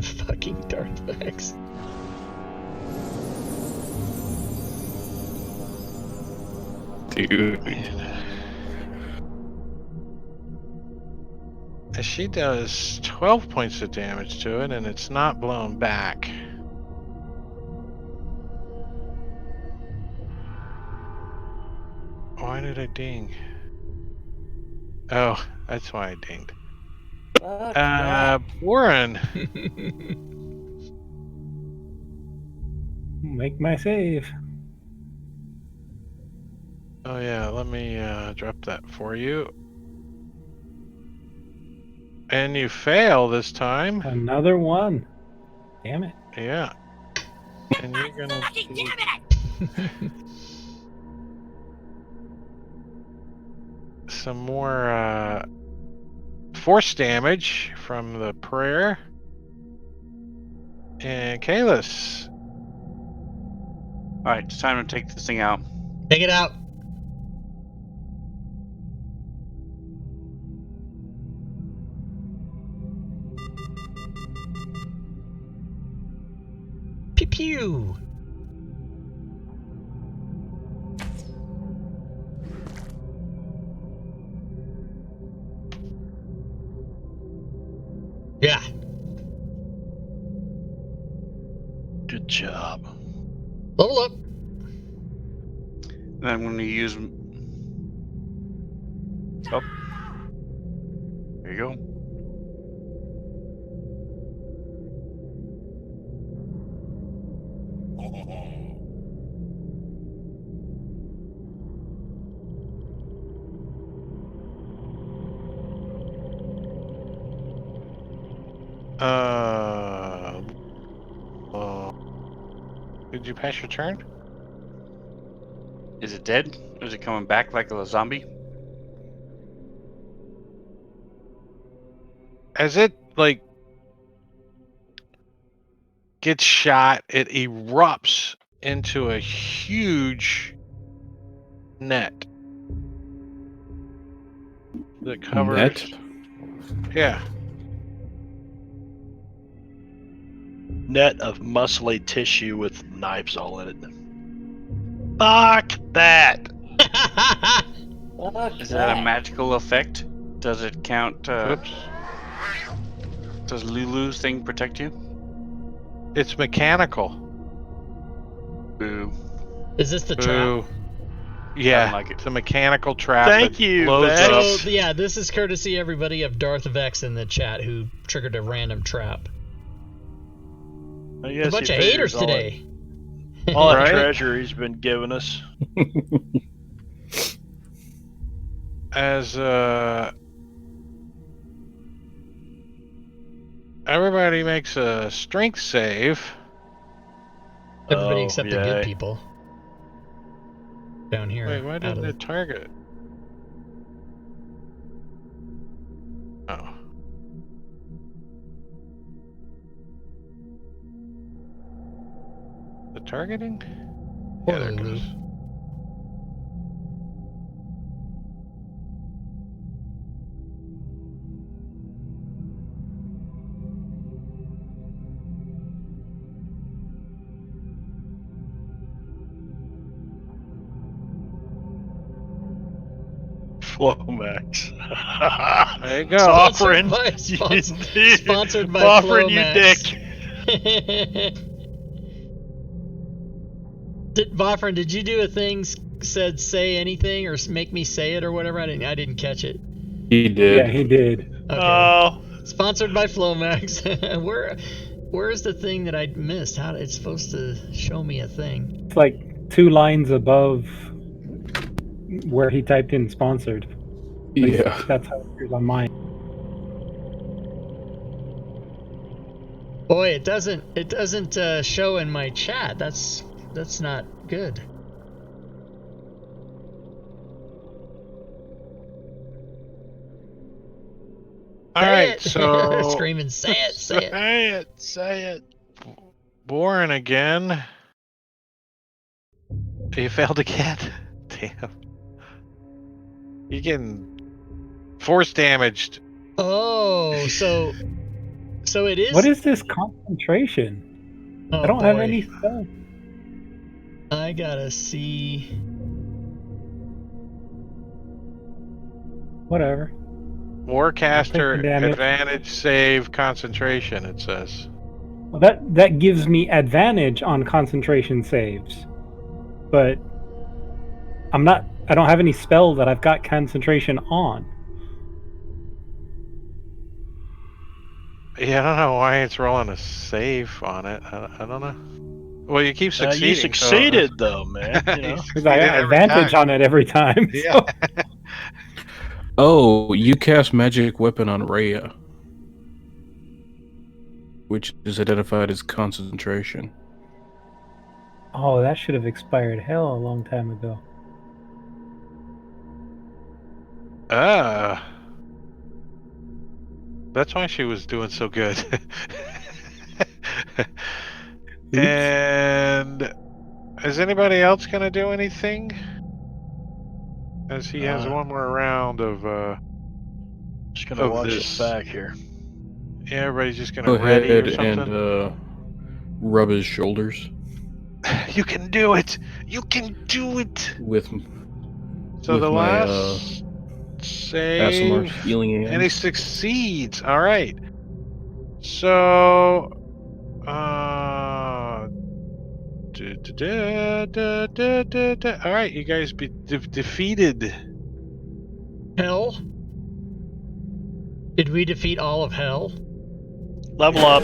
Fucking Darth Vex. Dude. She does 12 points of damage to it, and it's not blown back. Why did I ding? Oh, that's why I dinged. Warren. Make my save. Oh yeah, let me drop that for you. And you fail this time. Another one. Damn it. Yeah. And you're gonna Damn it! some more force damage from the prayer. And Kalis. Alright, it's time to take this thing out. Take it out. Pew pew. Yeah. Good job. Level up. And I'm going to use... Oh. There you go. Did you pass your turn? Is it dead? Is it coming back like a zombie? As it gets shot, it erupts into a huge net that covers. Net? Yeah. Net of muscly tissue with knives all in it. Fuck that! Is that a magical effect? Does it count? Oops. Does Lulu's thing protect you? It's mechanical. Boo. Is this the trap? Boo. Yeah, like it. it's a mechanical trap. Thank that you, blows Vex. up. So yeah, this is courtesy everybody of Darth Vex in the chat who triggered a random trap. I A guess bunch he of haters figures today. All that Right? treasure he's been giving us. As everybody makes a strength save. Everybody Oh, except the good yay. people. Down here. Wait, why out didn't of it target? Oh. The targeting? Poor Yeah, there it Lulu. goes. Flomax. There you go. Offering. Sponsored by Offering you Flomax. dick. Vofren, did you do a thing said say anything or make me say it or whatever? I didn't catch it. He did. Yeah, he did. Okay. Oh. Sponsored by Flomax. Where's the thing that I missed? How it's supposed to show me a thing? It's like 2 lines above where he typed in sponsored. At least Yeah. That's how it appears on mine. Boy, it doesn't show in my chat. That's not good. All Say right, it. so Screaming, say it, say it. Say it. Say it. Warren again. You failed again. Damn. You're getting force damaged. Oh, so So it is. What is this concentration? Oh, I don't have boy. any spells. I gotta see. Whatever. Warcaster damage. advantage save concentration, it says. Well, that gives me advantage on concentration saves, but I don't have any spell that I've got concentration on. Yeah, I don't know why it's rolling a save on it. I don't know. Well, you keep succeeding. You succeeded, though, man. You know? You Because I succeeded got every advantage time. on it every time. Yeah. So. Oh, you cast magic weapon on Rhea, which is identified as concentration. Oh, that should have expired hell a long time ago. That's why she was doing so good. Oops. And is anybody else gonna do anything? As he has one more round of Just gonna of watch this. it back here. Yeah, everybody's just gonna Go ready or ahead something. and rub his shoulders You can do it. You can do it. with So with the my last ASMR save, healing and he hands. succeeds. All right. So, all right, you guys be defeated. Hell? Did we defeat all of hell? Level up.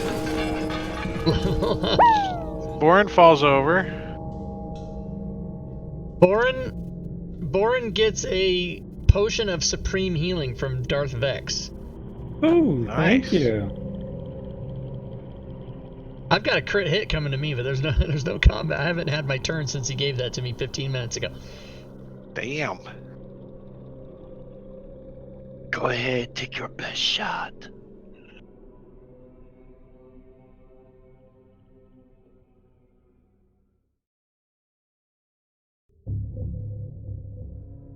Boren falls over. Boren gets a potion of supreme healing from Darth Vex. Ooh, Nice. thank you. I've got a crit hit coming to me, but there's no combat. I haven't had my turn since he gave that to me 15 minutes ago. Damn. Go ahead, take your best shot.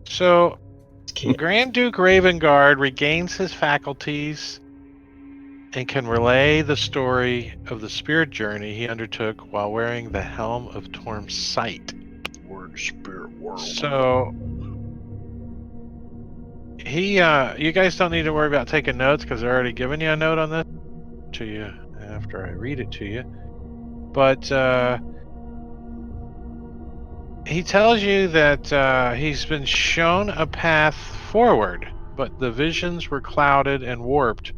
So, Grand Duke Ravengard regains his faculties and can relay the story of the spirit journey he undertook while wearing the Helm of Torm's sight. We're in the spirit world. So, you guys don't need to worry about taking notes because I've already given you a note on this to you after I read it to you. But he tells you that he's been shown a path forward, but the visions were clouded and warped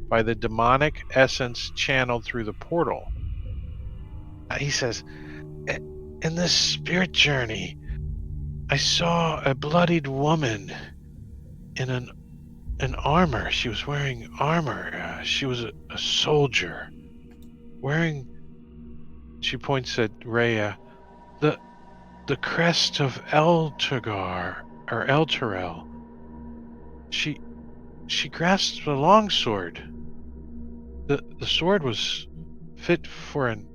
by the demonic essence channeled through the portal. He says, in this spirit journey, I saw a bloodied woman in an armor. She was wearing armor. She was a soldier. Wearing, she points at Rhea, the crest of Elturgar, or Elturel. She grasped a longsword. The sword was fit for an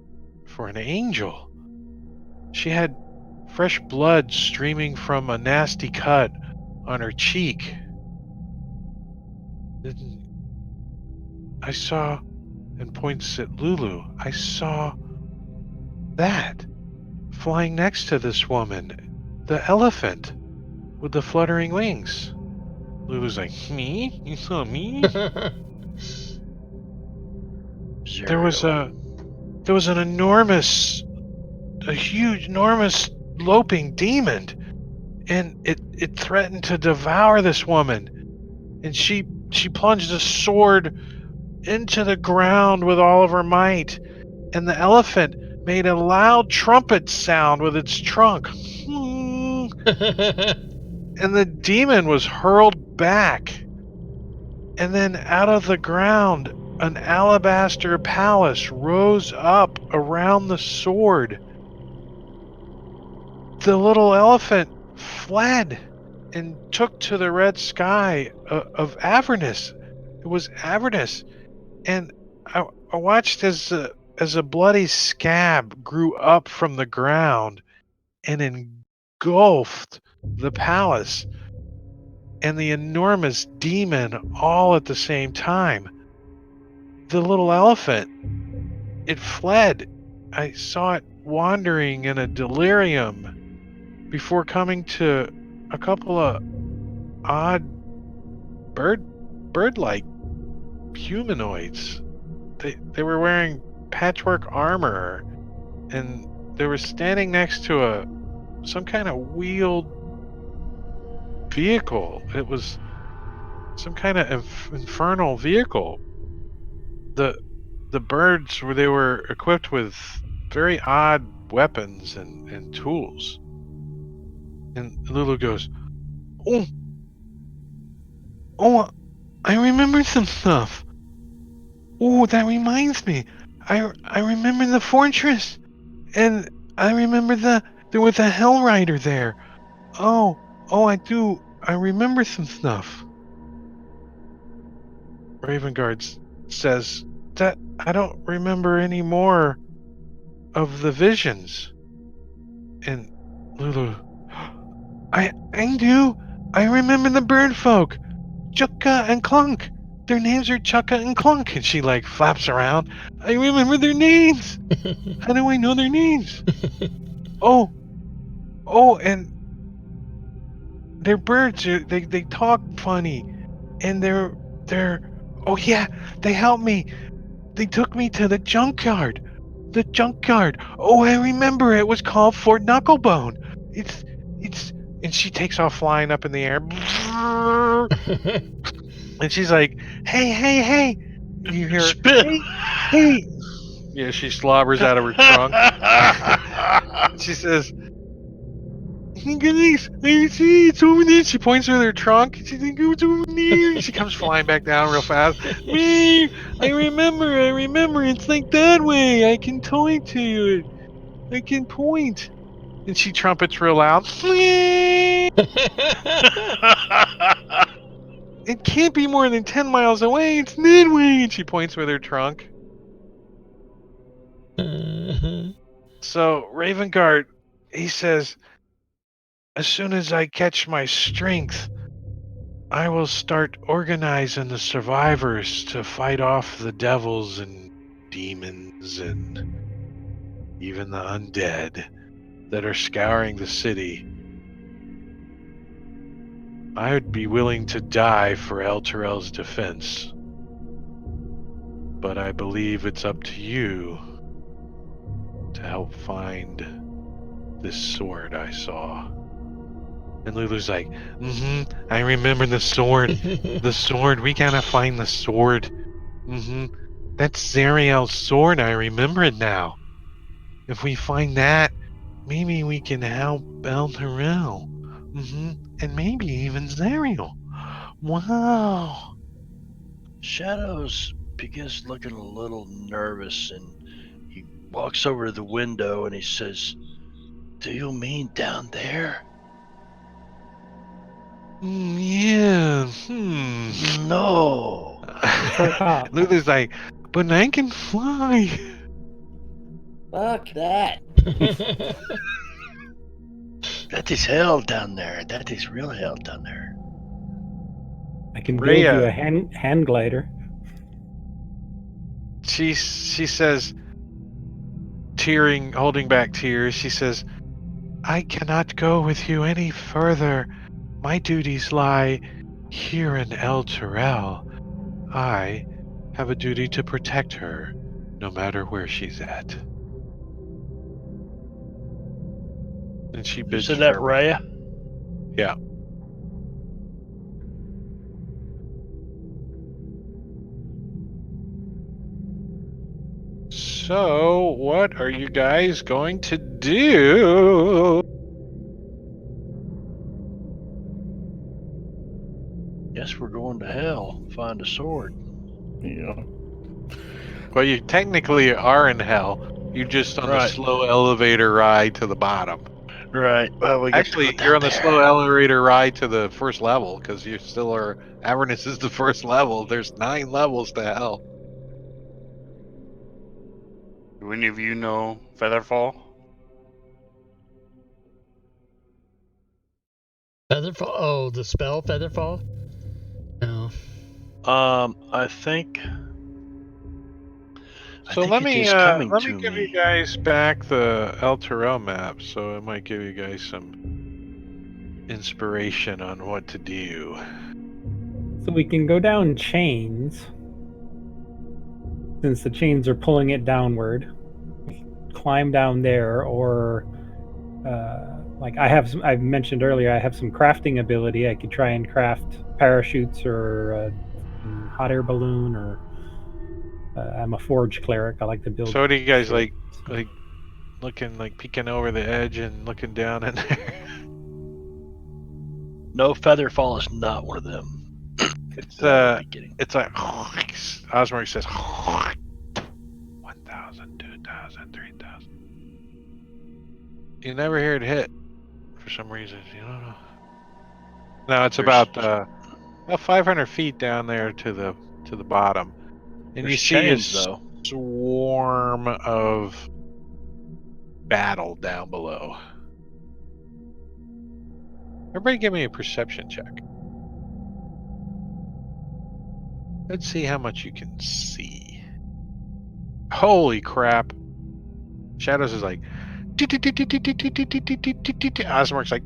angel. She had fresh blood streaming from a nasty cut on her cheek. I saw, and points at Lulu, I saw that flying next to this woman, the elephant with the fluttering wings. Lulu's like, me? You saw me? There was an enormous, huge, enormous loping demon, and it threatened to devour this woman. And she plunged a sword into the ground with all of her might, and the elephant made a loud trumpet sound with its trunk. And the demon was hurled back. And then out of the ground, an alabaster palace rose up around the sword. The little elephant fled and took to the red sky of Avernus. It was Avernus. And I watched as a bloody scab grew up from the ground and engulfed the palace and the enormous demon all at the same time. the little elephant, it fled. I saw it wandering in a delirium before coming to a couple of odd bird-like humanoids. They were wearing patchwork armor, and they were standing next to some kind of wheeled vehicle. It was some kind of infernal vehicle. The birds they were equipped with very odd weapons and tools. And Lulu goes, "Oh, oh, I remember some stuff. Oh, that reminds me. I remember the fortress, and I remember there was a Hell Rider there. Oh, I do. I remember some stuff." Ravengard says that I don't remember any more of the visions. And Lulu, I do. I remember the bird folk, Chukka and Clunk. Their names are Chukka and Clunk. And she like flaps around. I remember their names. How do I know their names? Oh, and they're birds. They talk funny, and they're. Oh yeah, they helped me. They took me to the junkyard. The junkyard. Oh, I remember. It was called Fort Knucklebone. It's. And she takes off flying up in the air. And she's like, hey. And you hear, Spit. hey. Yeah, she slobbers out of her trunk. She says, "Hey guys, I see it's over there." She points with her trunk. She's like, "Oh, it's over there." She comes flying back down real fast. Me, I remember. It's like that way. I can point to you. I can point. And she trumpets real loud. It can't be more than 10 miles away. It's that way. And she points with her trunk. So Ravengard, he says, as soon as I catch my strength, I will start organizing the survivors to fight off the devils and demons and even the undead that are scouring the city. I would be willing to die for El Terrell's defense, but I believe it's up to you to help find this sword I saw. And Lulu's like, I remember the sword. The sword. We gotta find the sword. That's Zariel's sword. I remember it now. If we find that, maybe we can help El Terrell. And maybe even Zariel. Wow. Shadows begins looking a little nervous, and he walks over to the window and he says, "Do you mean down there?" Yeah. No. It's our top. Lulu's like, but I can fly. Fuck that. That is hell down there. That is real hell down there. I can build Rhea. you a hand glider. She says, tearing, holding back tears, she says, "I cannot go with you any further. My duties lie here in El Terrell. I have a duty to protect her, no matter where she's at." And she You bids said that, farewell. Raya? Yeah. So, what are you guys going to do? Guess we're going to hell. Find a sword. Yeah. Well, you technically are in hell. You're just on the Right. slow elevator ride to the bottom. Right. Well, we get Actually, to put that you're on the there. slow elevator ride to the first level because you still are. Avernus is the first level. There's 9 levels to hell. Do any of you know Featherfall? Featherfall? Oh, the spell Featherfall? No. I think So think let it me is coming let me to give me. you guys back the El Terrell map, so it might give you guys some inspiration on what to do. So we can go down chains, since the chains are pulling it downward. Climb down there, or like I mentioned earlier, I have some crafting ability. I could try and craft parachutes or a hot air balloon, or I'm a forge cleric. I like to build. So what do you guys shit. like looking, like peeking over the edge and looking down in there? No, Featherfall is not one of them. It's that I would be getting. it's like Osmar says 1,000, 2,000, 3,000. You never hear it hit for some reason. You don't know. No, it's There's- about 500 feet down there to the bottom, and There's you see a chains, though. swarm of battle down below. Everybody, give me a perception check. Let's see how much you can see. Holy crap! Shadows is like. Osmark's like.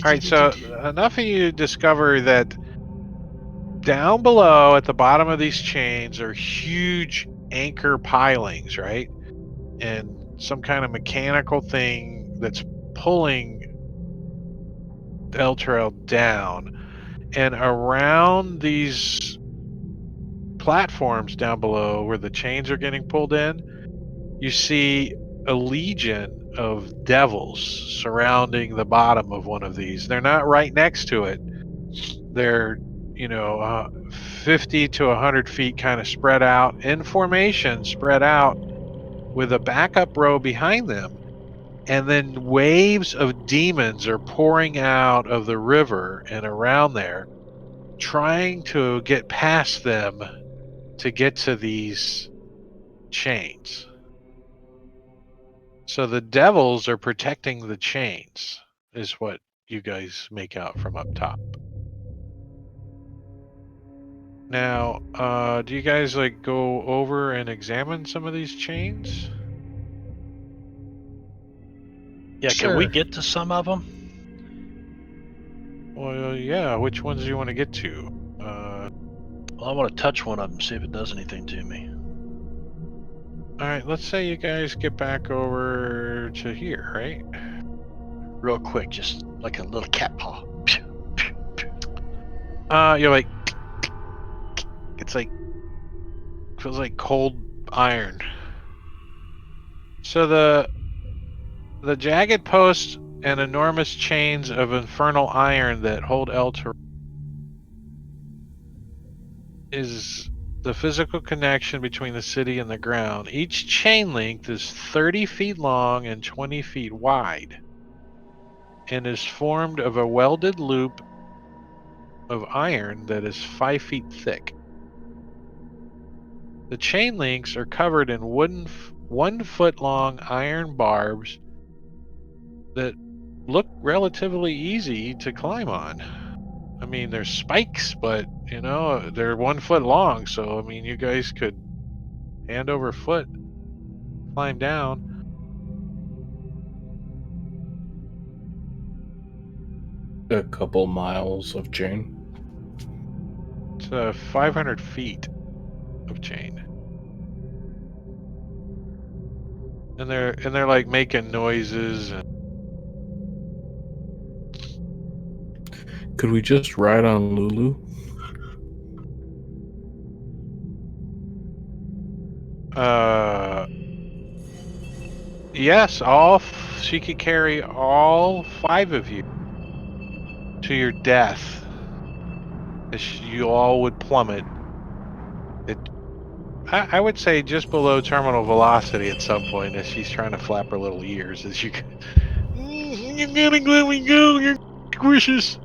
Alright, so enough of you discover that down below at the bottom of these chains are huge anchor pilings, right? And some kind of mechanical thing that's pulling El Trail down. And around these platforms down below where the chains are getting pulled in, you see a legion of devils surrounding the bottom of one of these. They're not right next to it. They're, 50 to 100 feet kind of spread out in formation, spread out with a backup row behind them. And then waves of demons are pouring out of the river and around there, trying to get past them to get to these chains. So the devils are protecting the chains, is what you guys make out from up top. Now, do you guys like go over and examine some of these chains? Yeah, can we get to some of them? Well, yeah. Which ones do you want to get to? Well, I want to touch one of them, see if it does anything to me. All right. Let's say you guys get back over to here, right? Real quick, just like a little cat paw. You're like, it's like, feels like cold iron. So the jagged posts and enormous chains of infernal iron that hold Elter is the physical connection between the city and the ground. Each chain length is 30 feet long and 20 feet wide, and is formed of a welded loop of iron that is 5 feet thick. The chain links are covered in wooden 1 foot long iron barbs that look relatively easy to climb on. I mean, there's spikes, but they're 1 foot long, so I mean, you guys could hand over foot climb down. A couple miles of chain. It's 500 feet of chain, and they're like making noises. And Could we just ride on Lulu? yes, she could carry all 5 of you to your death. You all would plummet. I would say just below terminal velocity at some point, as she's trying to flap her little ears as you. You gotta let me go. You're squishes.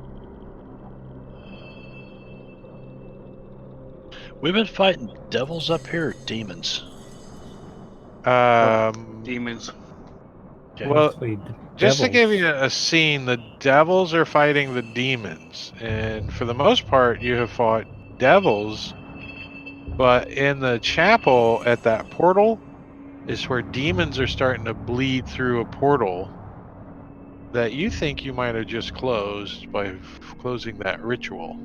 We've been fighting devils up here, or demons. Demons. Okay. Well, Mostly just to give you devils. a scene, the devils are fighting the demons, and for the most part, you have fought devils But in the chapel at that portal is where demons are starting to bleed through a portal that you think you might have just closed by closing that ritual.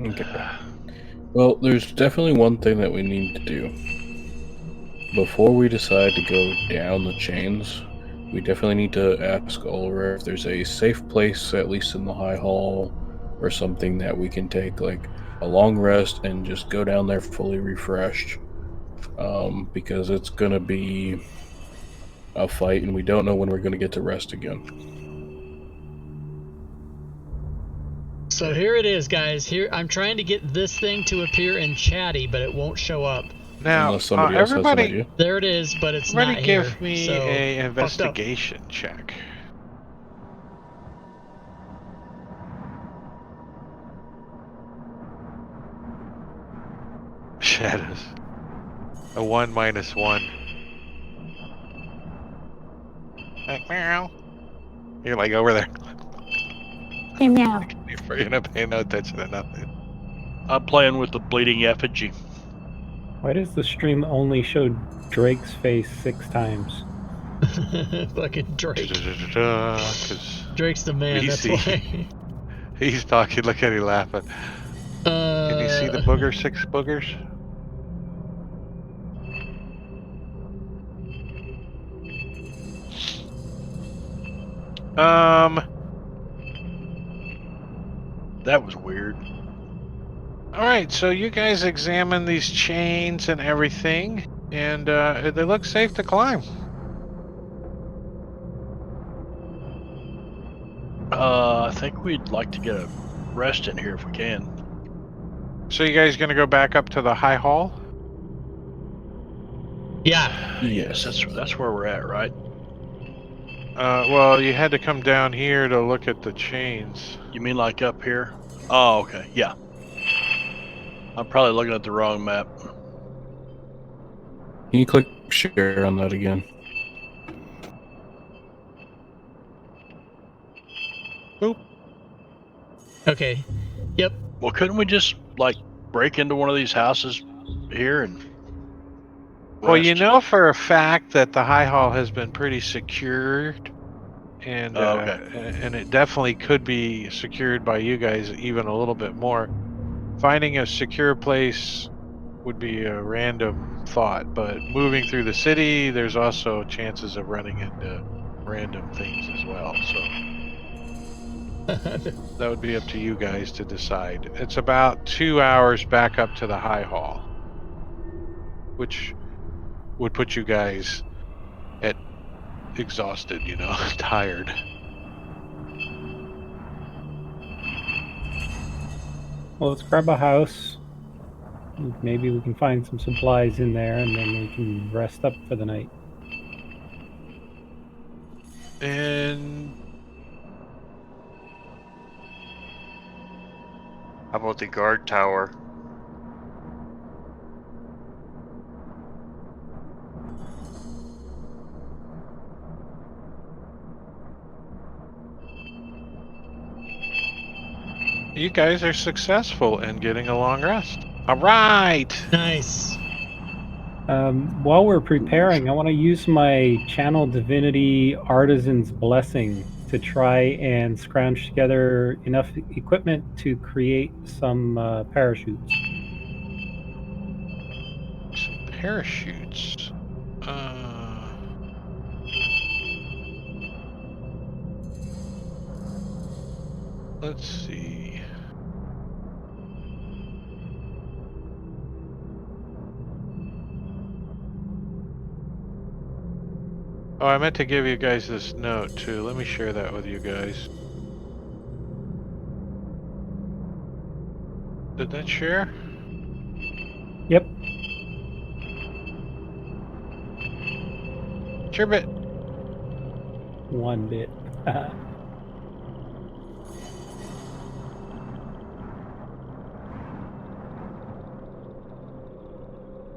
Okay. Well, there's definitely one thing that we need to do. Before we decide to go down the chains, we definitely need to ask Oliver if there's a safe place, at least in the High Hall, or something that we can take like a long rest and just go down there fully refreshed. Because it's gonna be a fight, and we don't know when we're gonna get to rest again. So here it is, guys. Here I'm trying to get this thing to appear in chatty, but it won't show up. Now, Unless somebody else has an everybody, idea. There it is, but it's everybody not give here. me so, a fucked up. investigation check. Shadows. A 1 minus 1. Like, meow. You're like over there. Hey, meow. You're not paying no attention to nothing. I'm playing with the bleeding effigy. Why does the stream only show Drake's face 6 times? Fucking Drake. 'Cause Drake's the man, that's easy. why. he's talking. Look at him laughing. Can you see the booger? 6 boogers? That was weird. Alright, so you guys examine these chains and everything, and they look safe to climb. I think we'd like to get a rest in here if we can. So you guys gonna go back up to the High Hall? Yeah. Yes, that's where we're at, right? Well, you had to come down here to look at the chains. You mean like up here? Oh, okay, yeah. I'm probably looking at the wrong map. Can you click share on that again? Boop. Okay. Yep. Well, couldn't we just like break into one of these houses here and? Well, you rest? know for a fact that the High Hall has been pretty secured, and Okay. and it definitely could be secured by you guys even a little bit more. Finding a secure place would be a random thought, but moving through the city, there's also chances of running into random things as well. So that would be up to you guys to decide. It's about 2 hours back up to the High Hall, which would put you guys at exhausted, tired. Well, let's grab a house. Maybe we can find some supplies in there, and then we can rest up for the night. And How about the guard tower? you guys are successful in getting a long rest. All right. Nice. While we're preparing, I want to use my Channel Divinity Artisan's Blessing to try and scrounge together enough equipment to create some parachutes. Some parachutes. Let's see. Oh, I meant to give you guys this note too. Let me share that with you guys. Did that share? Yep. Sure bit. 1 bit.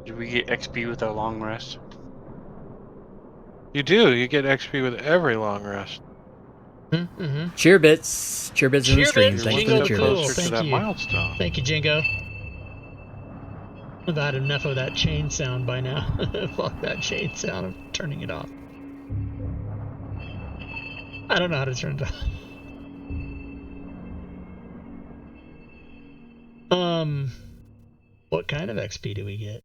Did we get XP with our long rest? You do. You get XP with every long rest. Mm-hmm. Cheer bits in the stream. Bits, Thanks for Jingo the One cheer step cool. bits. closer to Thank that you. milestone. Thank you, Jingo. I've had enough of that chain sound by now. Fuck that chain sound. I'm turning it off. I don't know how to turn it off. What kind of XP do we get?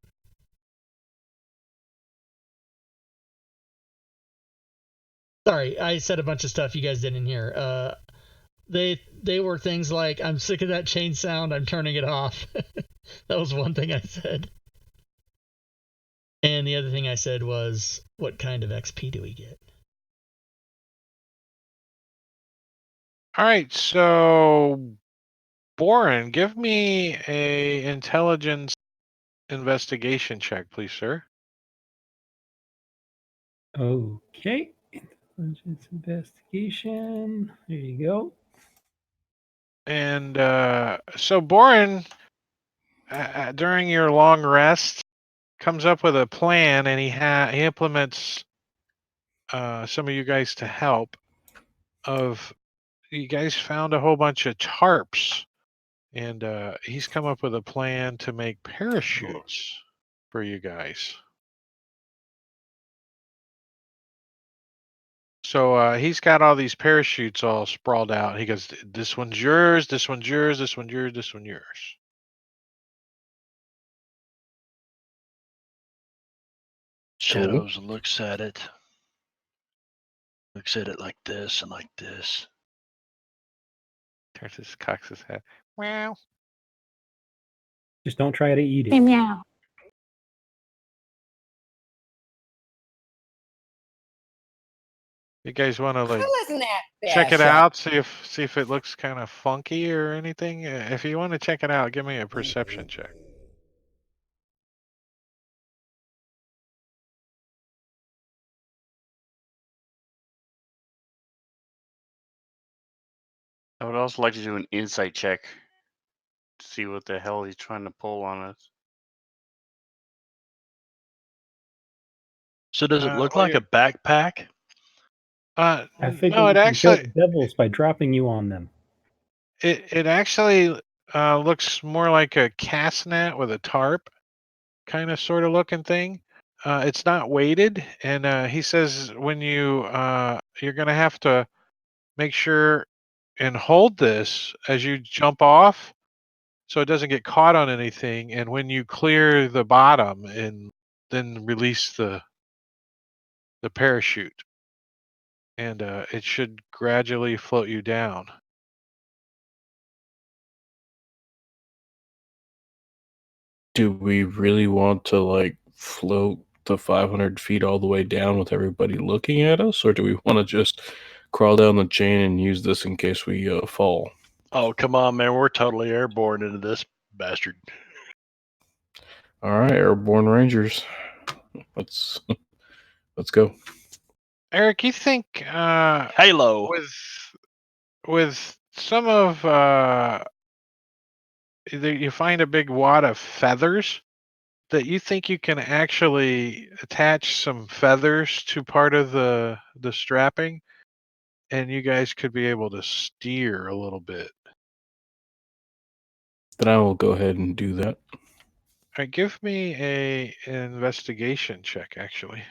Sorry, I said a bunch of stuff you guys didn't hear. They were things like, I'm sick of that chain sound, I'm turning it off. That was one thing I said. And the other thing I said was, what kind of XP do we get? All right, so Boren, give me a intelligence investigation check, please, sir. Okay. Intelligence investigation. There you go. And so Boren, during your long rest, comes up with a plan, and he implements some of you guys to help. You guys found a whole bunch of tarps, and he's come up with a plan to make parachutes for you guys. So he's got all these parachutes all sprawled out. He goes, "This one's yours. This one's yours. This one's yours. This one's yours." Shadows looks at it. Looks at it like this and like this. Turns his cocks his head. Wow. Just don't try to eat it. Meow. You guys want to like Listen that check it bastard. out, see if it looks kind of funky or anything? If you want to check it out, give me a perception check. I would also like to do an insight check to see what the hell he's trying to pull on us. So does it look well, like a backpack? I figure No, you it can kill actually the devils by dropping you on them. it actually looks more like a cast net with a tarp, kind of sort of looking thing. It's not weighted, and he says when you're gonna have to make sure and hold this as you jump off, so it doesn't get caught on anything. And when you clear the bottom, and then release the parachute, and it should gradually float you down. Do we really want to like float the 500 feet all the way down with everybody looking at us, or do we want to just crawl down the chain and use this in case we fall? Oh, come on, man. We're totally airborne into this bastard. All right, airborne rangers, let's go. Eric, you think Halo. with some of you find a big wad of feathers that you think you can actually attach some feathers to part of the strapping, and you guys could be able to steer a little bit. Then I will go ahead and do that. All right, give me an investigation check, actually.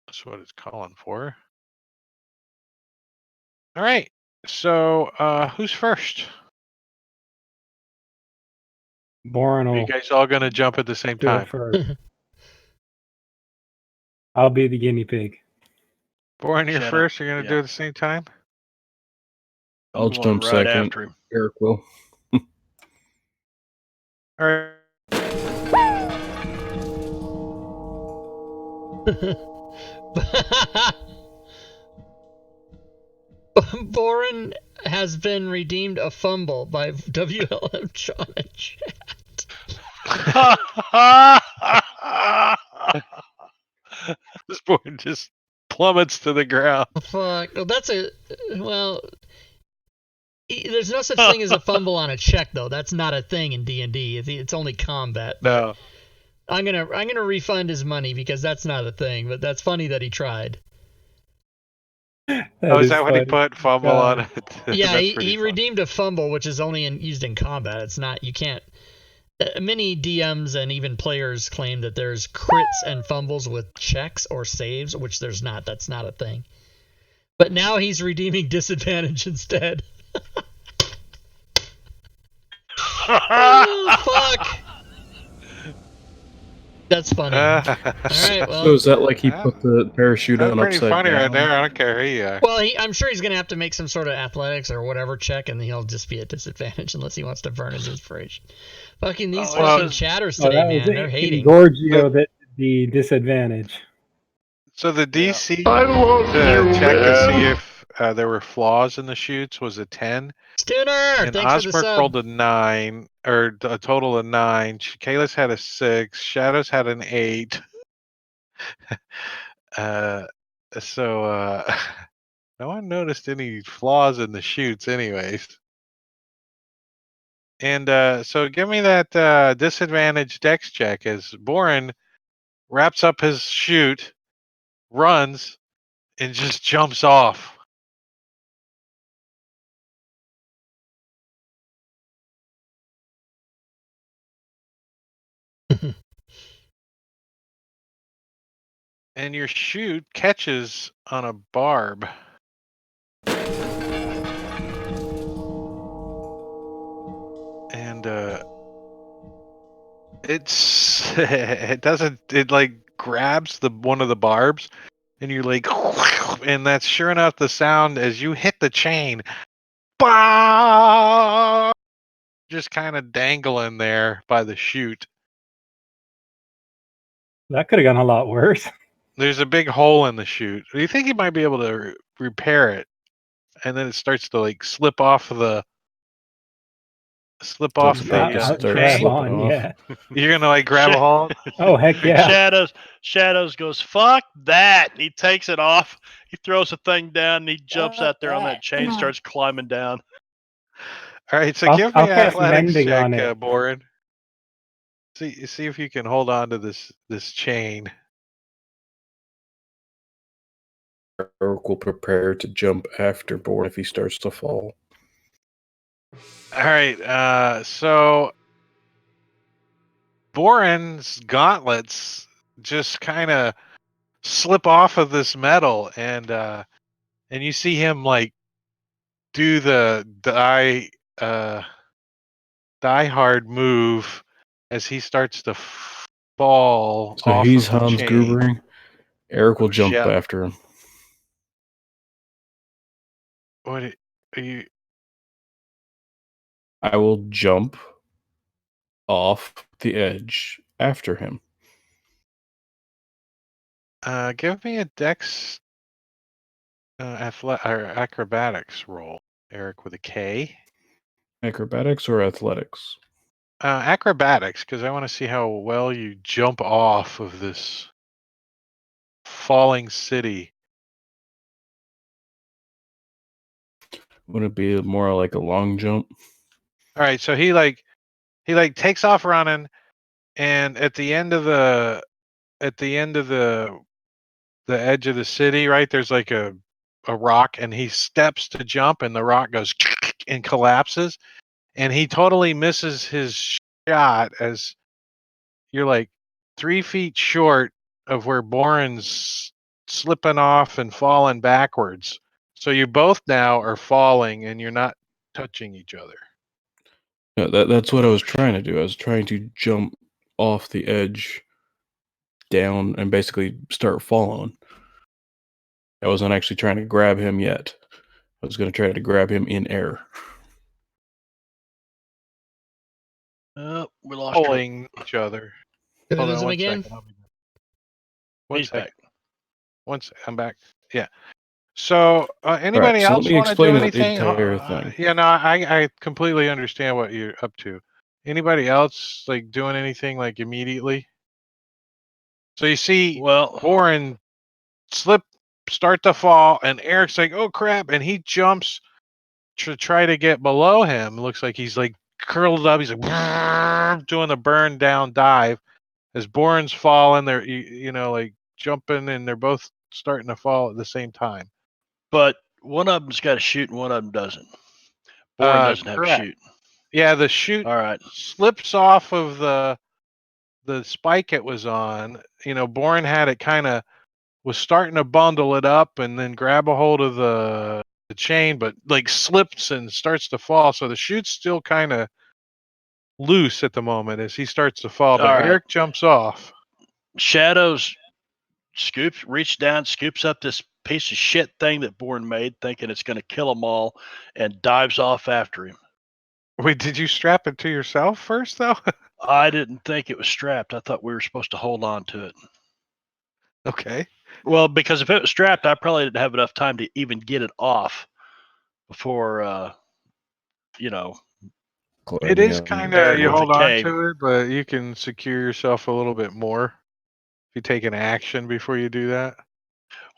That's what it's calling for. All right, so who's first? Boren Are you will guys all going to jump at the same do it time? first. I'll be the guinea pig. Boren, you're Shadow, first. You're going to yeah. do it at the same time? I'll going jump right second. after him. Eric will. All right. Boren has been redeemed a fumble by WLM John and Chat. This board just plummets to the ground. Fuck. Well, there's no such thing as a fumble on a check, though. That's not a thing in D&D. It's only combat. No. I'm gonna refund his money because that's not a thing. But that's funny that he tried. Is that what he put? Fumble on it? Yeah, That's he pretty fun. redeemed a fumble, which is only used in combat. It's not, you can't. Many DMs and even players claim that there's crits and fumbles with checks or saves, which there's not. That's not a thing. But now he's redeeming disadvantage instead. Oh, fuck. That's funny. All right, well. So is that like he put the parachute That's on pretty upside funny down? right there. I don't care who you are. Well, I'm sure he's going to have to make some sort of athletics or whatever check, and he'll just be at disadvantage unless he wants to burn his inspiration. Fucking these fucking chatters today, man. They're hating. Gorgio that the disadvantage. So the DC to check to see if there were flaws in the shoots was a 10. Stunner, and thanks for the Osberg sub. rolled a 9, or a total of 9. Kalis had a 6. Shadows had an 8. So no one noticed any flaws in the shoots, anyways. And so give me that disadvantage dex check as Boren wraps up his shoot, runs, and just jumps off. And your shoot catches on a barb. And it like grabs one of the barbs, and you're like, and that's sure enough the sound as you hit the chain. Bah! Just kind of dangling there by the chute. That could have gone a lot worse. There's a big hole in the chute. Do you think he might be able to repair it? And then it starts to like slip off the chain. Yeah. You're gonna like grab a hold? Oh heck yeah! Shadows goes, fuck that. He takes it off. He throws the thing down and he jumps out there on that chain, starts climbing down. All right, so give me I'll cast athletics mending on check, it. Boren. See if you can hold on to this chain. Eric will prepare to jump after Boren if he starts to fall. All right, so Boren's gauntlets just kind of slip off of this metal, and you see him like do the die hard move as he starts to fall So off he's of the Hans chain. Grubering. Eric will jump Yep. after him. What are you? I will jump off the edge after him. Give me a dex or acrobatics roll, Eric, with a K. Acrobatics or athletics? Acrobatics, because I want to see how well you jump off of this falling city. Would it be more like a long jump? All right, so he takes off running, and at the end of the edge of the city, right, there's like a rock, and he steps to jump, and the rock goes and collapses, and he totally misses his shot as you're like 3 feet short of where Boren's slipping off and falling backwards. So you both now are falling, and you're not touching each other. Yeah, that's what I was trying to do. I was trying to jump off the edge down and basically start falling. I wasn't actually trying to grab him yet. I was going to try to grab him in air. We lost Pulling each other. Did we Hold lose on him one again? second. He's back. I'm back. Yeah. So anybody Right, so else let me want to do explain the anything? entire thing. Yeah, no, I completely understand what you're up to. Anybody else like doing anything like immediately? So you see Boren start to fall, and Eric's like, oh crap, and he jumps to try to get below him. Looks like he's like curled up. He's like doing a burn down dive as Boren's falling. They're like jumping, and they're both starting to fall at the same time. But one of them's got to shoot and one of them doesn't. Boren doesn't have correct. to shoot. Yeah, the chute All right. slips off of the spike it was on. Boren had it was starting to bundle it up and then grab a hold of the chain, but like slips and starts to fall. So the chute's still kind of loose at the moment as he starts to fall. But All right. Eric jumps off. Shadows reach down, scoops up this piece of shit thing that Bourne made, thinking it's going to kill them all, and dives off after him. Wait, did you strap it to yourself first, though? I didn't think it was strapped. I thought we were supposed to hold on to it. Okay. Well, because if it was strapped, I probably didn't have enough time to even get it off before, It is kind of, you with the hold on cave. to it, but you can secure yourself a little bit more if you take an action before you do that.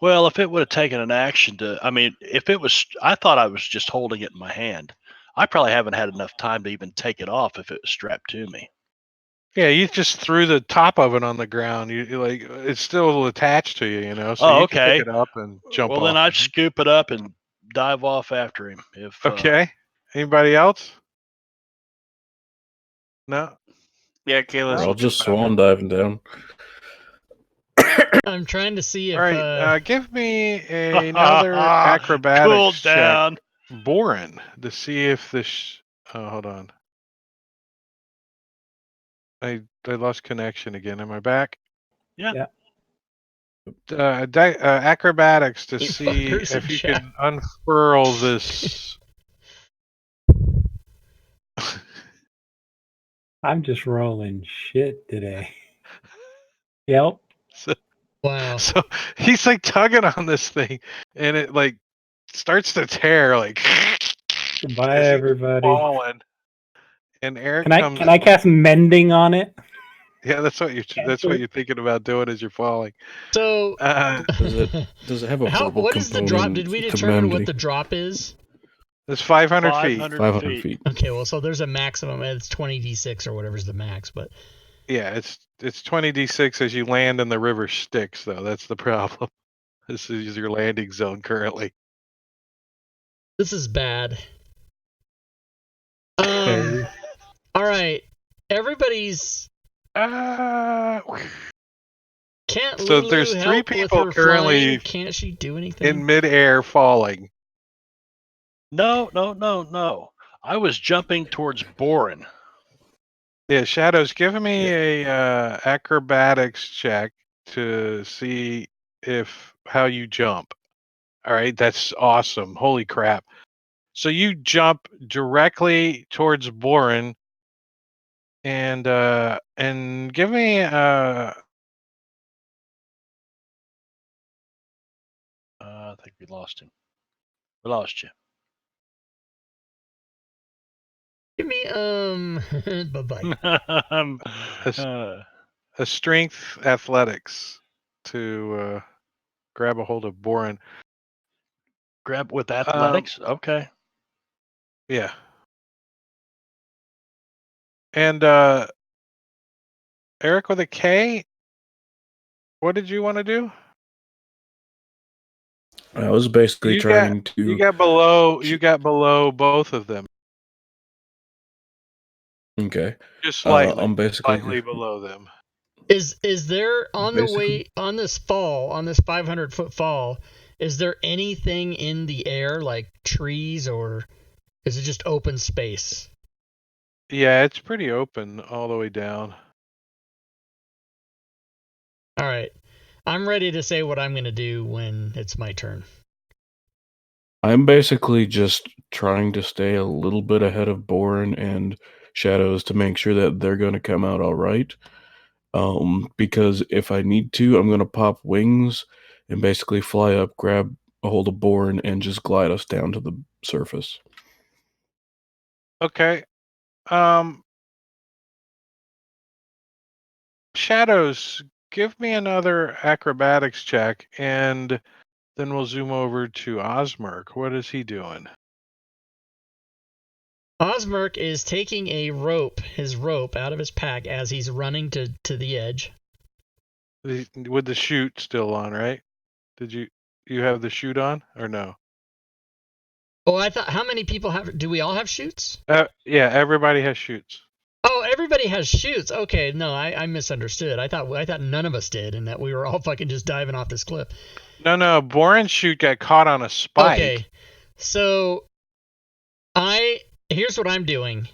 Well, if it would have taken an action if it was, I thought I was just holding it in my hand. I probably haven't had enough time to even take it off if it was strapped to me. Yeah, you just threw the top of it on the ground. You like it's still attached to you, So Oh, you okay. can pick it up and jump off. Well, then I'd scoop it up and dive off after him. Okay. Anybody else? No. Yeah, Kayla's I'll just swan diving down. I'm trying to see if. All right. Give me another acrobatics cool down. check, Boren, to see if this. Oh, hold on. I lost connection again. Am I back? Yeah. Acrobatics to You see fuckers if in you chat. can unfurl this. I'm just rolling shit today. Yep. Wow. So he's like tugging on this thing, and it like starts to tear. Like Goodbye, as he's everybody. falling. And Eric comes. Can I cast mending on it? Yeah, that's what you're thinking about doing as you're falling. So Does it have a verbal what is the drop? Did we determine what the drop is? It's 500 feet. 500 feet. Okay, well, so there's a maximum. It's 20d6 or whatever's the max, but Yeah, it's 20d6 as you land in the river Styx, though. That's the problem. This is your landing zone currently. this is bad. All right, everybody's. Can't So Lulu there's 3 help with people her currently flying? Can't she do anything? in midair falling. No. I was jumping towards Boren. Yeah, Shadows, give me a acrobatics check to see how you jump. All right, that's awesome. Holy crap. So you jump directly towards Boren and give me I think we lost him. We lost you. Give me bye bye. a strength athletics to grab a hold of Boren. Grab with athletics? Okay. Yeah. And Eric with a K, what did you want to do? I was basically trying to. You got below both of them. Okay. Just slightly. I'm basically slightly below them. Is there on the way on this 500-foot fall? Is there anything in the air like trees, or is it just open space? Yeah, it's pretty open all the way down. All right, I'm ready to say what I'm going to do when it's my turn. I'm basically just trying to stay a little bit ahead of Boren and Shadows to make sure that they're going to come out all right. Because if I need to, I'm going to pop wings and basically fly up, grab a hold of Boren, and just glide us down to the surface. Okay. Shadows, give me another acrobatics check, and then we'll zoom over to Osmerk. What is he doing? Osmerk is taking his rope out of his pack as he's running to the edge. With the chute still on, right? Did you have the chute on or no? Oh, I thought, how many people have? Do we all have shoots? Yeah, everybody has shoots. Oh, everybody has shoots. Okay, no, I misunderstood. I thought none of us did, and that we were all fucking just diving off this cliff. No, Boren's shoot got caught on a spike. Okay, so here's what I'm doing.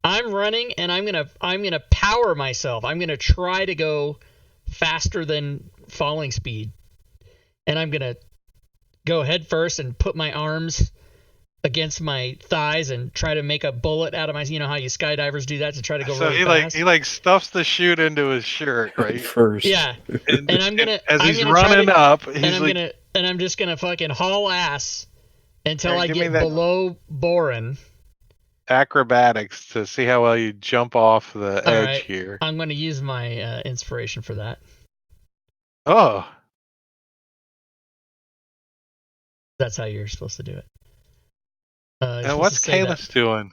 I'm running, and I'm gonna power myself. I'm gonna try to go faster than falling speed, and I'm gonna go head first and put my arms against my thighs and try to make a bullet out of my. You know how you skydivers do that to try to go really fast. He like stuffs the chute into his shirt, right? First. Yeah, and I'm gonna as I'm he's gonna running up, he's and I'm just gonna fucking haul ass until Alright, I give me get that- below Boren. acrobatics to see how well you jump off the All edge right. here. I'm gonna use my inspiration for that. Oh, That's how you're supposed to do it. and what's Kalis doing?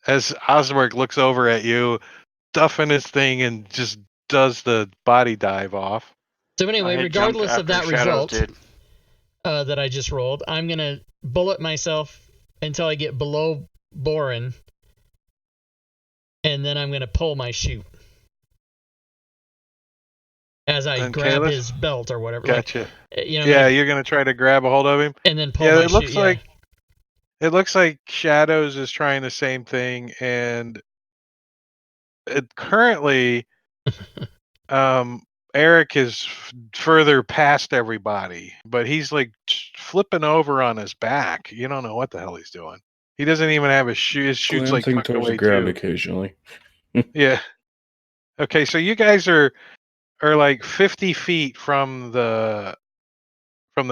As Osmerk looks over at you, stuffing his thing and just does the body dive off. So anyway, I had jumped regardless of that after Shadows result did. that I just rolled, I'm gonna bullet myself until I get below Boren, and then I'm gonna pull my chute as I And grab Kalis? his belt or whatever. Gotcha. Like, you know, Yeah, like, you're gonna try to grab a hold of him. and then pull Yeah, my it looks chute. like it looks like Shadows is trying the same thing, and it currently, Eric is further past everybody, but he's like flipping over on his back. You don't know what the hell he's doing. He doesn't even have his shoe. His shoe's like Glancing tucked towards away the ground too. occasionally. Yeah. Okay, so you guys are like 50 feet from the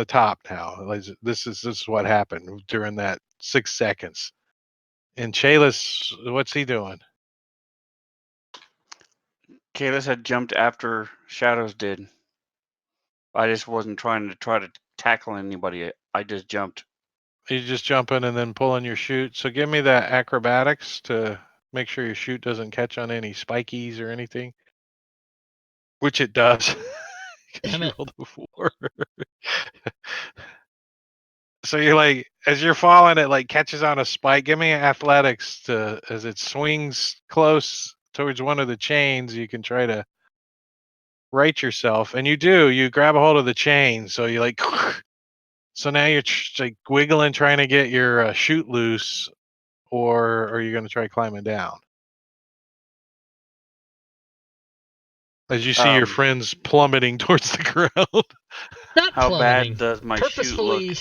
top now. Like, this is what happened during that 6 seconds. And Chaylis, what's he doing? Kalis had jumped after Shadows did. I just wasn't trying to tackle anybody. I just jumped. You just jumping and then pulling your chute. So give me that acrobatics to make sure your chute doesn't catch on any spikies or anything. Which it does. Damn it. Rolled a 4. So you're like, as you're falling, it like catches on a spike. Give me an athletics to, as it swings close towards one of the chains, you can try to right yourself. And you do. You grab a hold of the chain. So you like, so now you're like wiggling, trying to get your chute loose, or are you going to try climbing down? As you see your friends plummeting towards the ground. Not How plummeting. bad does my chute look? Purposefully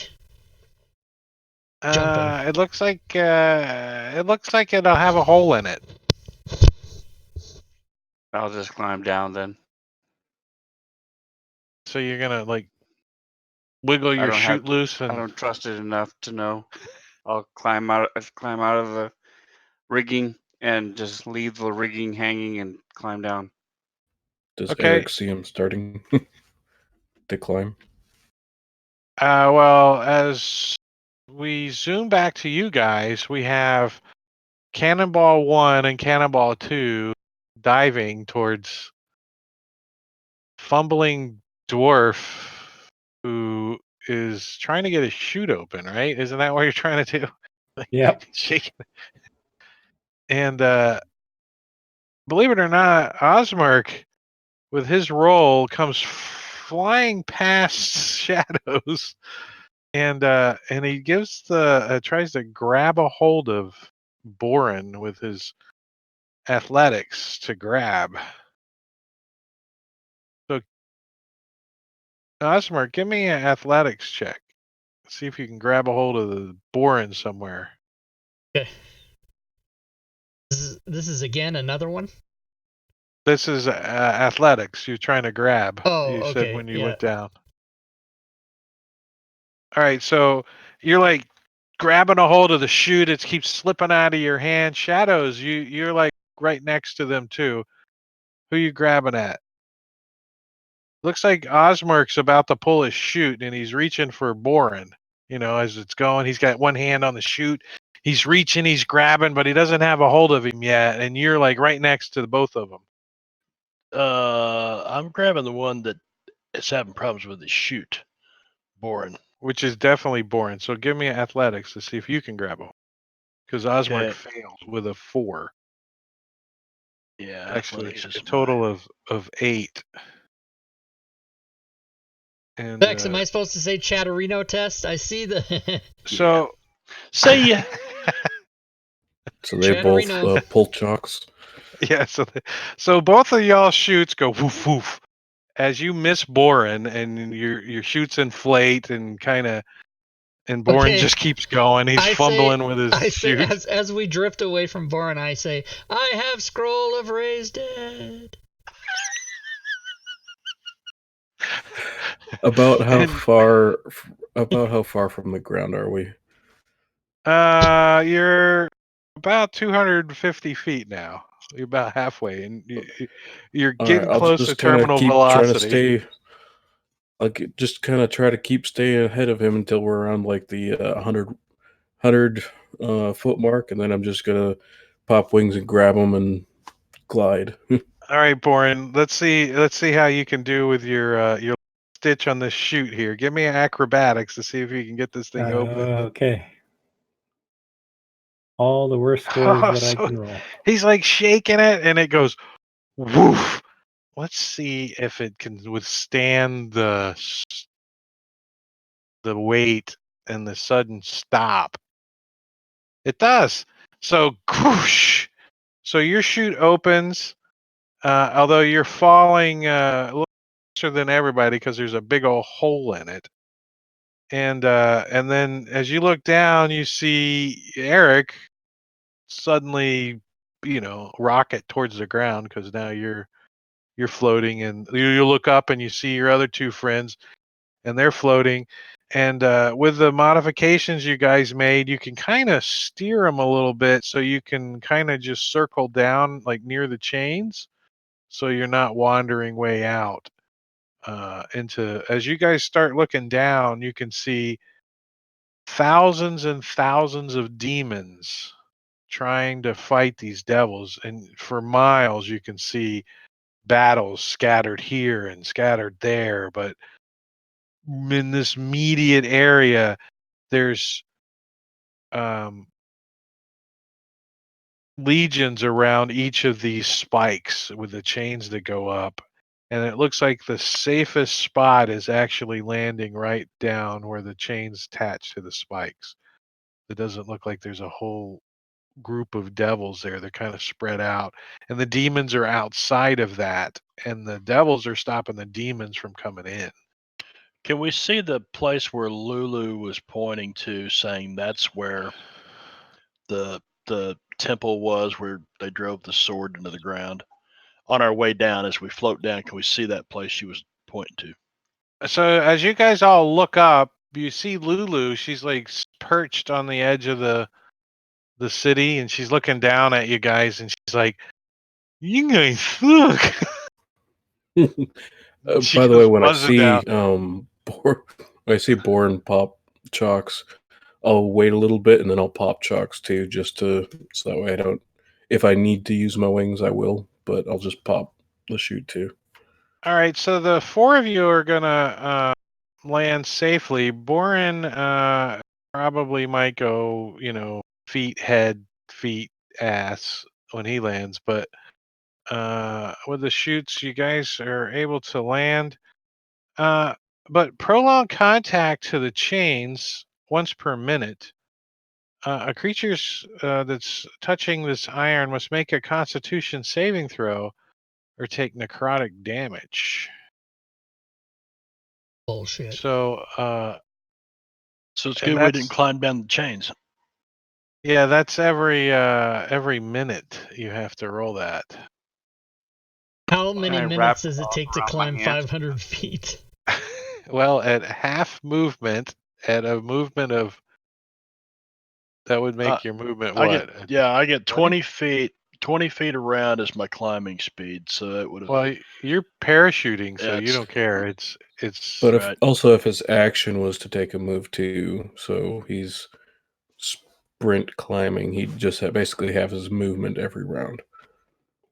jumping. It looks like it'll have a hole in it. I'll just climb down then. So you're gonna like wiggle your chute loose, I and don't trust it enough to know. I'll climb out of the rigging and just leave the rigging hanging and climb down. Does Okay. Eric see him starting to climb? Well, as we zoom back to you guys, we have Cannonball 1 and Cannonball 2 diving towards fumbling dwarf who is trying to get his chute open, right? Isn't that what you're trying to do? Yep. Shaking. And believe it or not, Osmark, with his roll, comes flying past Shadows, and he gives tries to grab a hold of Boren with his athletics to grab. So, Osmark, give me an athletics check. See if you can grab a hold of the Boren somewhere. Okay. This is again another one. This is athletics. You're trying to grab. Oh, you okay. said when you Yeah. went down. All right, so you're like grabbing a hold of the chute. It keeps slipping out of your hand. Shadows, you're like right next to them too. Who you grabbing at? Looks like Osmark's about to pull his chute, and he's reaching for Boren. You know, as it's going, he's got one hand on the chute. He's reaching, he's grabbing, but he doesn't have a hold of him yet. And you're like right next to both of them. I'm grabbing the one that is having problems with his chute, Boren. which is definitely Boren. So give me athletics to see if you can grab him. Because Osmark Okay. failed with a 4. Yeah, Actually, athletics is a total of 8. And Bex, am I supposed to say Chatterino test? I see the so say ya. So they both Chatterino. pull chocks. yeah, so both of y'all shoots go woof woof as you miss Boren, and your shoots inflate and Boren Okay. just keeps going. He's fumbling with his I say shoots. as we drift away from Boren, I say, I have scroll of raised dead. About how And- far? About how far from the ground are we? You're about 250 feet now. You're about halfway, and you're All getting right, I'll close to just kind of terminal keep trying to velocity. stay. Just kind of try to keep staying ahead of him until we're around like the 100 foot mark, and then I'm just gonna pop wings and grab him and glide. All right, Boren. Let's see how you can do with your stitch on this shoot here. Give me acrobatics to see if you can get this thing open. Okay. All the worst scores that I can roll. He's like shaking it, and it goes woof. Let's see if it can withstand the weight and the sudden stop. It does. So, whoosh. So your chute opens, although you're falling a little closer than everybody because there's a big old hole in it. And then as you look down, you see Eric suddenly, rocket towards the ground because now you're floating, and you look up and you see your other 2 friends, and they're floating. And with the modifications you guys made, you can kind of steer them a little bit, so you can kind of just circle down like near the chains, so you're not wandering way out into. As you guys start looking down, you can see thousands and thousands of demons trying to fight these devils, and for miles you can see battles scattered here and scattered there. But in this immediate area, there's legions around each of these spikes with the chains that go up. And it looks like the safest spot is actually landing right down where the chains attach to the spikes. It doesn't look like there's a whole group of devils there. They're kind of spread out. And the demons are outside of that. And the devils are stopping the demons from coming in. Can we see the place where Lulu was pointing to, saying that's where the temple was, where they drove the sword into the ground? On our way down, as we float down, can we see that place she was pointing to? So as you guys all look up, you see Lulu. She's like perched on the edge of the city, and she's looking down at you guys, and she's like, "You guys suck." She By the way, goes when I buzzing see down. Boren pop chocks, I'll wait a little bit and then I'll pop chocks too, so that way I don't. If I need to use my wings, I will, but I'll just pop the chute too. All right, so the 4 of you are gonna land safely. Boren probably might go, feet, head, feet, ass when he lands, but with the chutes, you guys are able to land. But prolonged contact to the chains once per minute. A creature that's touching this iron must make a Constitution saving throw or take necrotic damage. Bullshit. So, So it's and good we didn't that's climb down the chains. yeah, that's every minute you have to roll that. How many I wrap minutes does it take to around my climb hands. 500 feet? Well, at half movement, at a movement of that would make your movement I what? get 20 feet. 20 feet around is my climbing speed, so it would have. Well, you're parachuting, so Yeah, you it's- don't care. It's But Right. if his action was to take a move too, so he's sprint climbing, he'd just basically have his movement every round.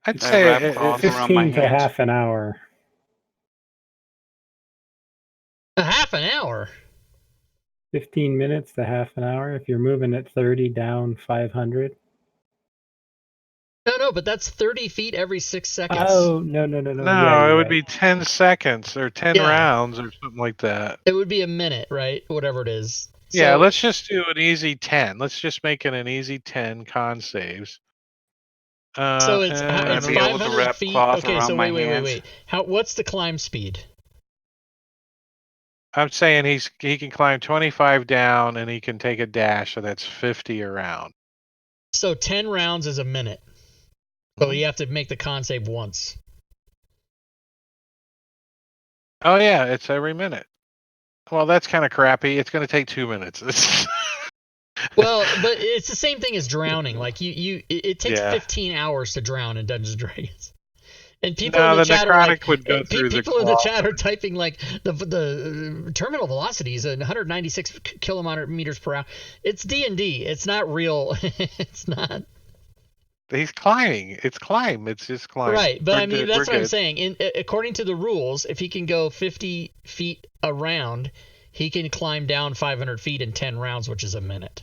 I'd I say wrap cloth around my 15 to hands. half an hour. A half an hour. 15 minutes to half an hour. If you're moving at 30, down 500. No, but that's 30 feet every 6 seconds. Oh, no. No, Yeah, it would right. be 10 seconds or 10 rounds or something like that. It would be a minute, right? Whatever it is. Yeah, So, let's just do an easy 10. Let's just make it an easy 10 con saves. So it's I'd be able to 500 wrap feet. cloth Okay, around so my wait. hands. What's the climb speed? I'm saying he can climb 25 down and he can take a dash, so that's 50 around. So 10 rounds is a minute. So you have to make the con save once. Oh yeah, it's every minute. Well, that's kind of crappy. It's going to take 2 minutes. Well, but it's the same thing as drowning. Like it takes Yeah. 15 hours to drown in Dungeons and Dragons. And people No, in the the chat are like, necrotic would go through the people in the claw. chat are typing like the terminal velocity is 196 kilometers per hour. It's D&D. It's not real. It's not. He's climbing. It's climb. It's just climb. Right, but We're I mean good. that's We're what I'm good. saying. According to the rules, if he can go 50 feet around, he can climb down 500 feet in 10 rounds, which is a minute.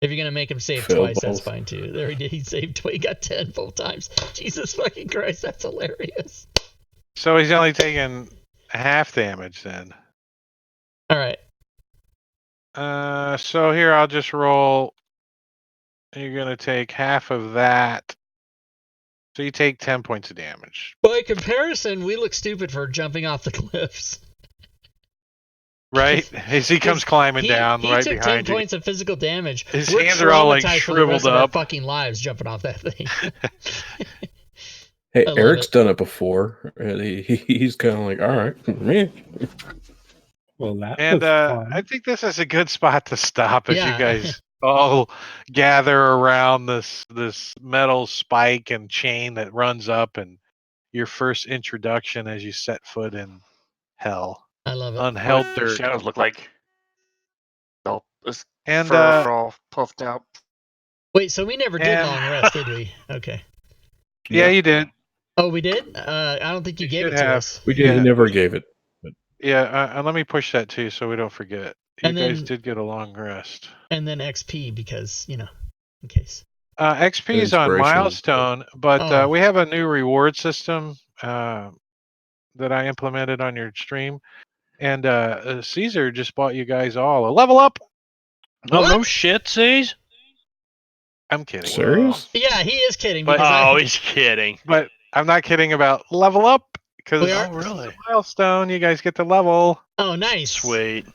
If you're gonna make him save Fail twice, that's both. fine too. There he did. He saved twice. He got 10 both times. Jesus fucking Christ, that's hilarious. So he's only taking half damage then. All right. So here I'll just roll. You're gonna take half of that. So you take 10 points of damage. By comparison, we look stupid for jumping off the cliffs. Right? As he comes climbing down he right took behind 10 you. points of physical damage. His We're hands are all like traumatized for the rest shriveled of our up. fucking lives jumping off that thing. Hey, I love Eric's it. done it before. And he's kind of like, all right, man. Well, that And was fun. I think this is a good spot to stop as Yeah. you guys all gather around this metal spike and chain that runs up, and your first introduction as you set foot in hell. I love it. Unheld What the dirt. shadows look like? All this And fur all puffed out. Wait, so we never did And- long rest, did we? Okay. yeah, you did. Oh, we did? I don't think you gave should it to have. us. We did. Yeah. He never gave it. Yeah, let me push that too so we don't forget. You And guys then- did get a long rest. And then XP because, in case. XP is on Inspiration. Milestone, but Oh. we have a new reward system that I implemented on your stream. And Caesar just bought you guys all a level up. Oh, no What? shit, C's? I'm kidding. Serious? Yeah, he is kidding. But- Because Oh, he's kidding. But I'm not kidding about level up because We are- this is a milestone. You guys get the level. Oh, nice. Sweet.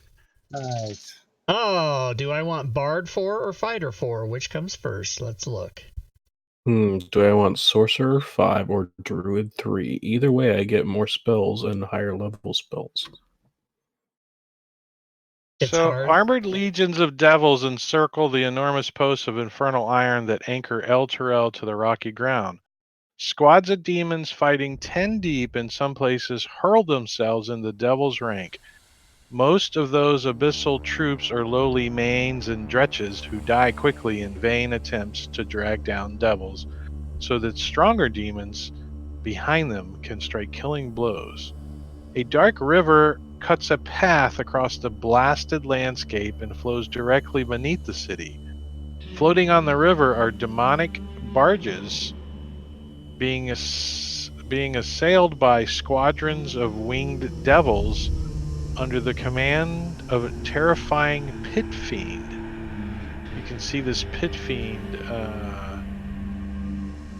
Nice. Oh, do I want Bard 4 or Fighter 4? Which comes first? Let's look. Do I want Sorcerer 5 or Druid 3? Either way, I get more spells and higher level spells. It's So hard. armored legions of devils encircle the enormous posts of infernal iron that anchor El Terrell to the rocky ground. Squads of demons fighting 10 deep in some places hurl themselves in the devil's rank. Most of those abyssal troops are lowly mains and dretches who die quickly in vain attempts to drag down devils, so that stronger demons behind them can strike killing blows. A dark river cuts a path across the blasted landscape and flows directly beneath the city. Floating on the river are demonic barges being assailed by squadrons of winged devils under the command of a terrifying pit fiend. You can see this pit fiend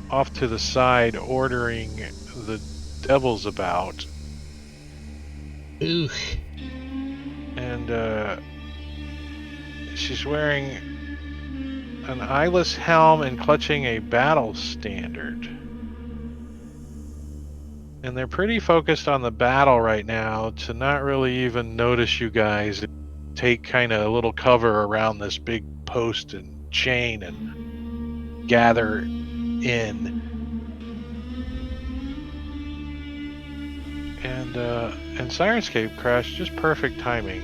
off to the side ordering the devils about. Ooh. And she's wearing an eyeless helm and clutching a battle standard. And they're pretty focused on the battle right now to not really even notice you guys. Take kind of a little cover around this big post and chain and gather in. And Sirenscape crashed, just perfect timing.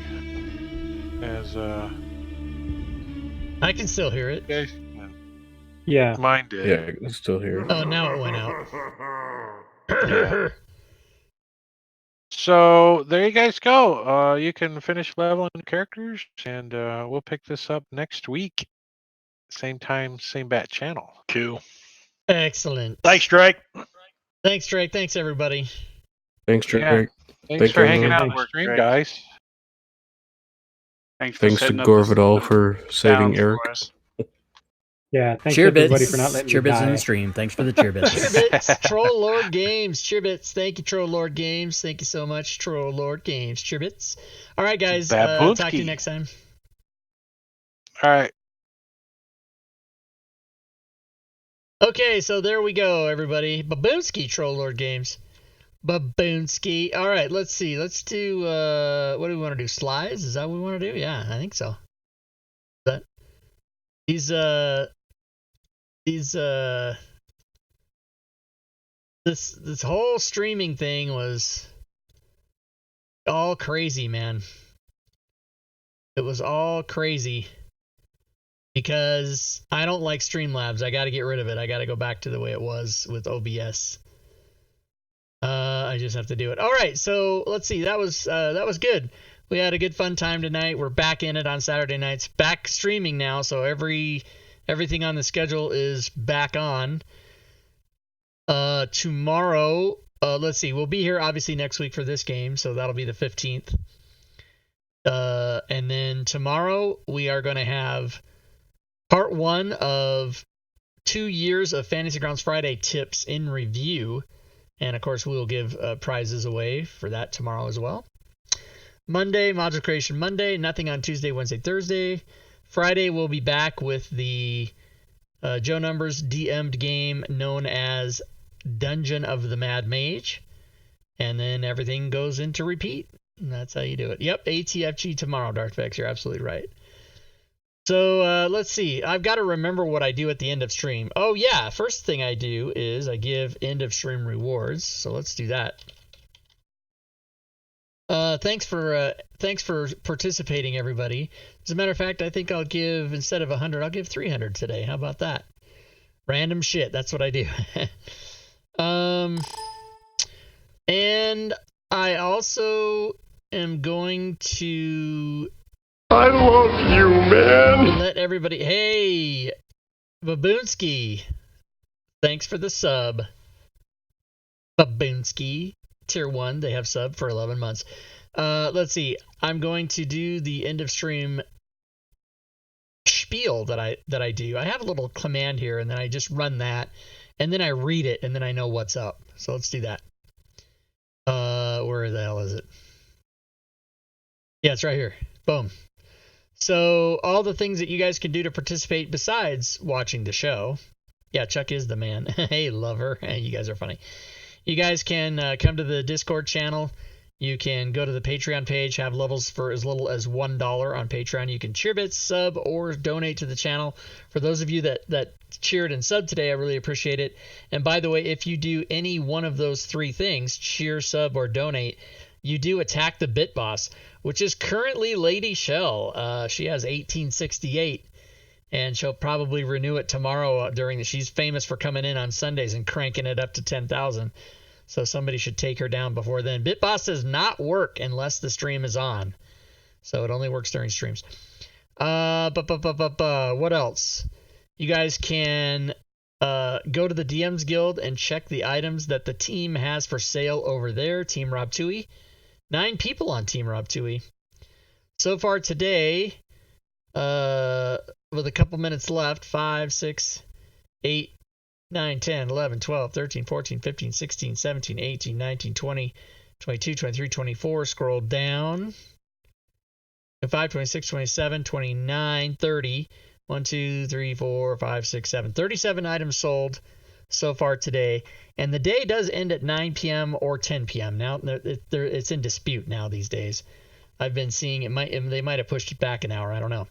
As I can still hear it. guys, Yeah. mine did. Yeah, I can still hear it. Oh, now it went out. Yeah. So there you guys go. You can finish leveling characters, and we'll pick this up next week. Same time, same bat channel. Cool. Excellent. Thanks, Drake. Thanks, Drake. Thanks, everybody. Thanks, Drake. Yeah. Thanks Thank for hanging everyone. out on Good work, stream, Drake. guys. Thanks for Thanks to setting up the Gorvidal for saving sounds for Eric. us. Yeah, thanks everybody for not Cheerbits. letting me Cheerbits in die. the stream. Thanks for the cheerbits. Cheerbits, Troll Lord Games. Cheerbits. Thank you, Troll Lord Games. Thank you so much, Troll Lord Games. Cheerbits. All right, guys. Talk to you Baboonsky. next time. All right. Okay, so there we go, everybody. Baboonsky, Troll Lord Games. Baboonsky. All right, let's see. Let's do, what do we want to do? Slides? Is that what we want to do? Yeah, I think so. But this whole streaming thing was all crazy, man. It was all crazy because I don't like Streamlabs. I got to get rid of it. I got to go back to the way it was with OBS. I just have to do it. All right, so let's see. That was good. We had a good fun time tonight. We're back in it on Saturday nights. Back streaming now, so everything on the schedule is back on. Tomorrow, let's see. We'll be here obviously next week for this game, so that'll be the 15th. And then tomorrow we are going to have part 1 of 2 years of Fantasy Grounds Friday tips in review. And, of course, we'll give prizes away for that tomorrow as well. Monday, Module Creation Monday. Nothing on Tuesday, Wednesday, Thursday. Friday, we'll be back with the Joe Numbers DM'd game known as Dungeon of the Mad Mage. And then everything goes into repeat. And that's how you do it. Yep, ATFG tomorrow, Darthvex. You're absolutely right. So let's see. I've got to remember what I do at the end of stream. Oh yeah, first thing I do is I give end of stream rewards. So let's do that. Thanks for participating, everybody. As a matter of fact, I think I'll give, instead of 100, I'll give 300 today. How about that? Random shit. That's what I do. And I also am going to... I love you, man. Let everybody... Hey, Baboonsky. Thanks for the sub. Baboonsky. Tier 1, they have sub for 11 months. Let's see. I'm going to do the end of stream spiel that I do. I have a little command here, and then I just run that, and then I read it, and then I know what's up. So let's do that. Where the hell is it? Yeah, it's right here. Boom. So all the things that you guys can do to participate besides watching the show. Yeah, Chuck is the man. Hey, lover. Hey, you guys are funny. You guys can come to the Discord channel. You can go to the Patreon page, have levels for as little as $1 on Patreon. You can cheer bits, sub, or donate to the channel. For those of you that cheered and subbed today, I really appreciate it. And by the way, if you do any one of those 3 things, cheer, sub, or donate, you do attack the Bit Boss, which is currently Lady Shell. She has 1868, and she'll probably renew it tomorrow she's famous for coming in on Sundays and cranking it up to 10,000. So somebody should take her down before then. Bit Boss does not work unless the stream is on. So it only works during streams. What else? You guys can go to the DMs Guild and check the items that the team has for sale over there. Team Rob Tui. 9 people on Team Rob Tui. So far today, with a couple minutes left, 5, 6, 8, 9, 10, 11, 12, 13, 14, 15, 16, 17, 18, 19, 20, 22, 23, 24. Scroll down. 25, 26, 27, 29, 30. 1, 2, 3, 4, 5, 6, 7. 37 items sold so far today. And the day does end at 9 p.m. or 10 p.m. Now, it's in dispute now these days. I've been seeing they might have pushed it back an hour. I don't know.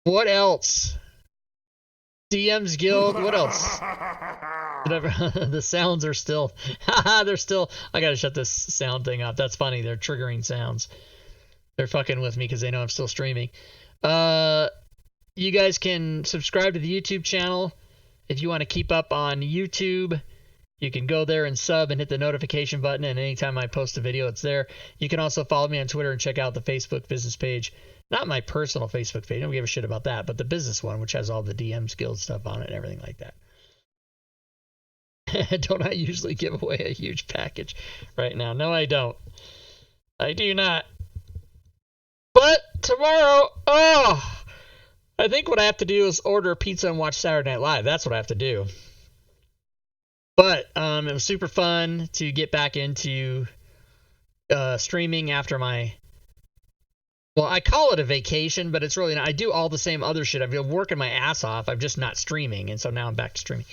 What else? DM's Guild. What else? The sounds are still. They're still. I gotta shut this sound thing off. That's funny. They're triggering sounds. They're fucking with me because they know I'm still streaming. You guys can subscribe to the YouTube channel. If you want to keep up on YouTube, you can go there and sub and hit the notification button, and anytime I post a video, it's there. You can also follow me on Twitter and check out the Facebook business page. Not my personal Facebook page, I don't give a shit about that, but the business one, which has all the DMs Guild stuff on it and everything like that. Don't I usually give away a huge package right now? No, I don't. I do not. But tomorrow, I think what I have to do is order a pizza and watch Saturday Night Live. That's what I have to do. But it was super fun to get back into streaming after my... Well, I call it a vacation, but it's really not. I do all the same other shit. I've been working my ass off. I'm just not streaming, and so now I'm back to streaming.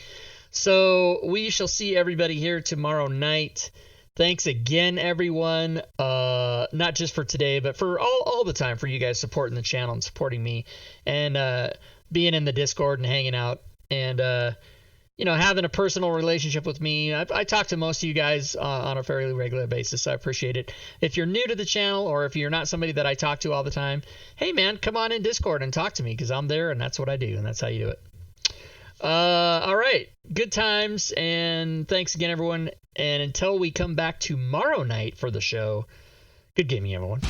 So we shall see everybody here tomorrow night. Thanks again, everyone. Not just for today, but for all the time for you guys supporting the channel and supporting me and being in the Discord and hanging out and having a personal relationship with me. I talk to most of you guys on a fairly regular basis, so I appreciate it. If you're new to the channel or if you're not somebody that I talk to all the time, hey man, come on in Discord and talk to me because I'm there and that's what I do and that's how you do it. All right. Good times, and thanks again, everyone. And until we come back tomorrow night for the show, good gaming, everyone.